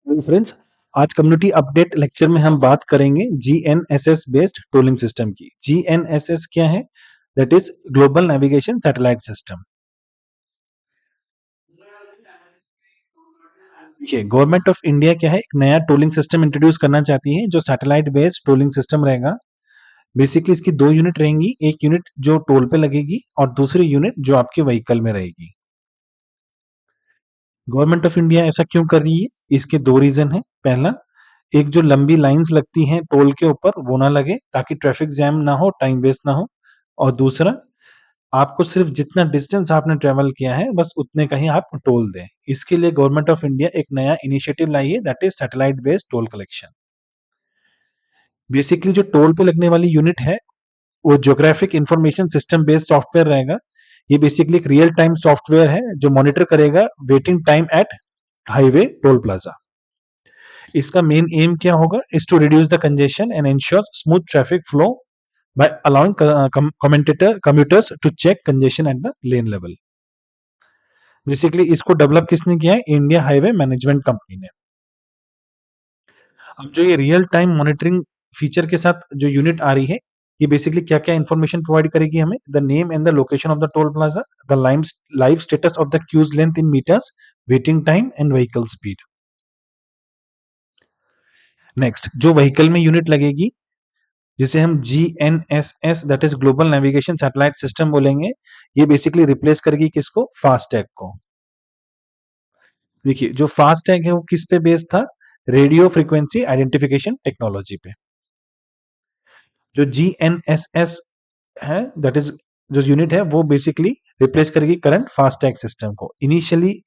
Friends, आज community update lecture में हम बात करेंगे जीएनएसएस बेस्ड टोलिंग सिस्टम की। जीएनएसएस क्या है? दैट इज ग्लोबल नेविगेशन सैटेलाइट सिस्टम। देखिए, गवर्नमेंट ऑफ इंडिया क्या है, एक नया टोलिंग सिस्टम इंट्रोड्यूस करना चाहती है जो सैटेलाइट बेस्ड टोलिंग सिस्टम रहेगा। बेसिकली इसकी दो यूनिट रहेंगी, एक यूनिट जो टोल पे लगेगी और दूसरी यूनिट जो आपके व्हीकल में रहेगी। गवर्नमेंट ऑफ इंडिया ऐसा क्यों कर रही है? इसके दो रीजन है। पहला, एक जो लंबी लाइंस लगती हैं टोल के ऊपर वो ना लगे ताकि ट्रैफिक जैम ना हो, टाइम वेस्ट ना हो। और दूसरा, आपको सिर्फ जितना डिस्टेंस आपने ट्रेवल किया है बस उतने का ही आप टोल दें। इसके लिए गवर्नमेंट ऑफ इंडिया एक नया इनिशिएटिव लाई है, that is satellite based toll collection. Basically जो टोल पे लगने वाली यूनिट है वो geographic information system based software रहेगा। ये बेसिकली एक रियल टाइम सॉफ्टवेयर है जो मॉनिटर करेगा waiting time at highway toll plaza. इसका मेन एम क्या होगा? Is to reduce the congestion and ensure smooth traffic flow by allowing commuters to check congestion at the lane level. Basically इसको develop किसने किया है? India highway management company ने। अब जो ये रियल टाइम मॉनिटरिंग फीचर के साथ जो यूनिट आ रही है, ये बेसिकली क्या क्या इंफॉर्मेशन प्रोवाइड करेगी हमें? The name and the location of the toll plaza, the live status of the queues length in metres, waiting time and vehicle speed. Next, जो व्हीकल में यूनिट लगेगी जिसे हम GNSS दैट इज ग्लोबल नेविगेशन सैटेलाइट सिस्टम बोलेंगे, ये basically replace करेगी किसको? फास्टैग को। देखिए, जो फास्टैग है वो किस पे बेस्ड था? रेडियो फ्रीक्वेंसी आइडेंटिफिकेशन टेक्नोलॉजी पे। जो GNSS है, दैट इज जो यूनिट है वो बेसिकली रिप्लेस करेगी करंट फास्टैग सिस्टम को। इनिशियली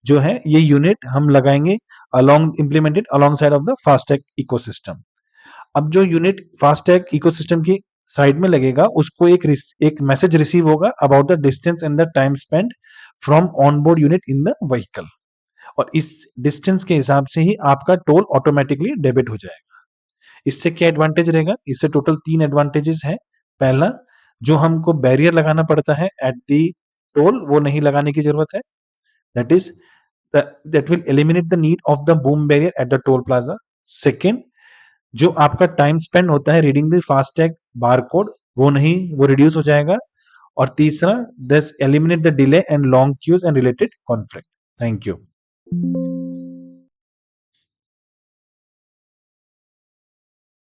जो है ये यूनिट हम लगाएंगे along implemented along side of the FASTag ecosystem. अब जो यूनिट फास्टैग इकोसिस्टम की साइड में लगेगा उसको एक मैसेज रिसीव होगा about the distance and the time spend from onboard unit in the vehicle, और इस डिस्टेंस के हिसाब से ही आपका टोल ऑटोमेटिकली डेबिट हो जाएगा। इससे क्या एडवांटेज रहेगा? इससे टोटल 3 एडवांटेजेस है। पहला, जो हमको बैरियर लगाना पड़ता है एट दी टोल वो नहीं लगाने की जरूरत है, that is that will eliminate the need of the boom barrier at the toll plaza. Second, जो आपका टाइम स्पेंड होता है रीडिंग द फास्टैग बारकोड वो रिड्यूस हो जाएगा। और तीसरा, this eliminate the delay and long queues and related conflict. Thank you.